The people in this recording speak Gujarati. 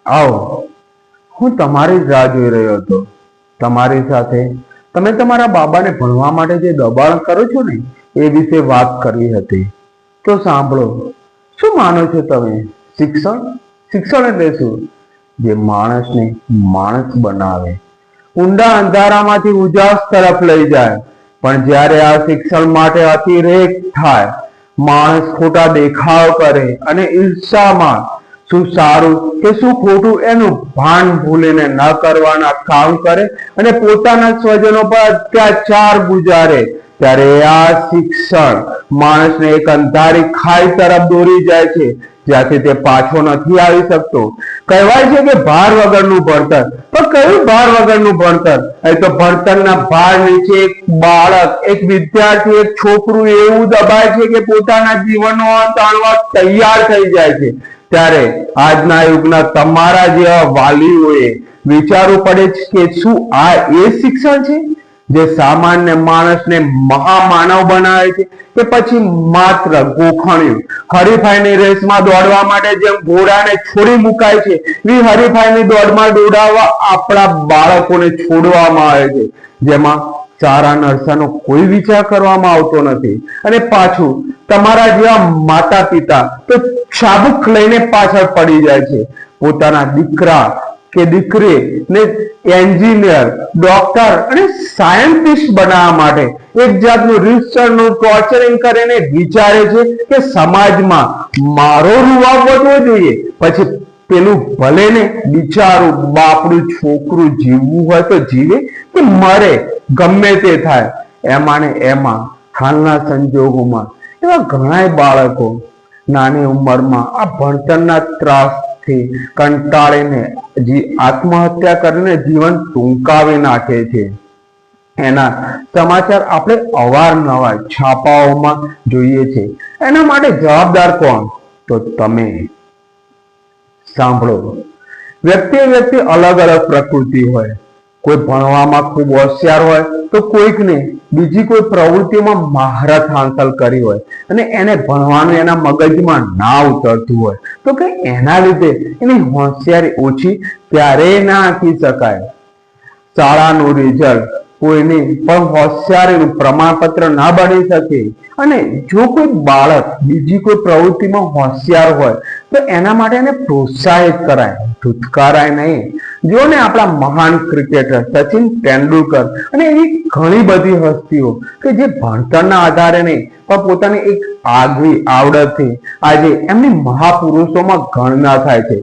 આવો, હું તમારી જ રાહ જોઈ રહ્યો હતો. તમારી સાથે તમે તમારા બાબાને ભણવા માટે જે દબાણ કરો છો ને એ વિશે વાત કરવી હતી. તો સાંભળો. શું માનો છો તમે? શિક્ષણ શિક્ષણ એટલે શું? જે માણસને માણસ બનાવે, ઊંડા અંધારામાંથી ઉજાસ તરફ લઈ જાય. પણ જ્યારે આ શિક્ષણ માટે અતિરેક થાય, માણસ ખોટા દેખાવ કરે અને ઈર્ષામાં શું સારું કે શું ખોટું એનું ભાન ભૂલીને ન કરવાના કામ કરે અને પોતાના સ્વજનો પર અત્યાચાર ગુજારે, ત્યારે આ શિક્ષણ માણસને એક અંધારી ખાઈ તરફ દોરી જાય છે, જ્યાંથી તે પાછો નથી આવી શકતો. કહેવાય છે કે ભાર વગરનું ભણતર. પણ કયું ભાર વગરનું ભણતર? એ તો ભણતરના ભાર નીચે એક બાળક, એક વિદ્યાર્થી, એક છોકરું એવું દબાય છે કે પોતાના જીવનનો અંત આણવા તૈયાર થઈ જાય છે. ત્યારે આજના યુગના તમારા જેવા વાલીઓએ વિચારવું પડે છે કે શું આ એ શિક્ષણ છે જે સામાન્ય માણસને મહામાનવ બનાવે છે, કે પછી માત્ર ગોખણ્યું હરીફાઈની રેસમાં દોડવા માટે જેમ ઘોડાને છોડી મુકાય છે એવી હરીફાઈની દોડમાં દોડાવવા આપણા બાળકોને છોડવામાં આવે છે, જેમાં સારા નરસાનો કોઈ વિચાર કરવામાં આવતો નથી. અને પાછું તમારા જેવા માતા પિતા તો ચાબુક લઈને પાછળ પડી જાય છે. પોતાના દીકરા કે દીકરીને એન્જિનિયર, ડોક્ટર અને સાયન્ટિસ્ટ બનાવવા માટે એક જાતનું રિસર્ચનું ટોર્ચરિંગ કરીને વિચારે છે કે સમાજમાં મારો રૂવાબ વધવો જોઈએ. પછી પેલું ભલે ને બિચારું બાપડું છોકરું જીવવું હોય તો જીવે કે મરે, ગમે તે થાય. એમાં ને એમાં હાલના સંજોગોમાં એવા ઘણા બાળકો નાની ઉંમરમાં આ ભણતરના ત્રાસથી કંટાળીને આત્મહત્યા કરીને જીવન ટૂંકાવી નાખે છે. એના સમાચાર આપણે અવારનવાર છાપાઓમાં જોઈએ છે. એના માટે જવાબદાર કોણ? તો તમે. સાંભળો, વ્યક્તિ અલગ અલગ પ્રકૃતિ હોય. કોઈ ભણવામાં ખૂબ હોશિયાર હોય તો કોઈકને બીજી કોઈ પ્રવૃત્તિમાં મહારત હાંસલ કરી હોય અને એને ભણવાનું એના મગજમાં ના ઉતરતું હોય તો કે એના લીધે એની હોશિયારી ઓછી ક્યારેય ના આંકી શકાય. શાળાનું રિઝલ્ટ કોઈની પણ હોશિયારીનું પ્રમાણપત્ર ના બની શકે. અને જો કોઈ બાળક બીજી કોઈ પ્રવૃત્તિમાં હોશિયાર હોય તો એના માટે એને પ્રોત્સાહિત કરાય, ધુતકારાય નહીં. જો ને આપણા મહાન ક્રિકેટર સચિન તેંડુલકર અને એવી ઘણી બધી હસ્તીઓ કે જે ભણતરના આધારે નહીં પણ પોતાની એક આગવી આવડતથી આજે એમની મહાપુરુષોમાં ગણના થાય છે.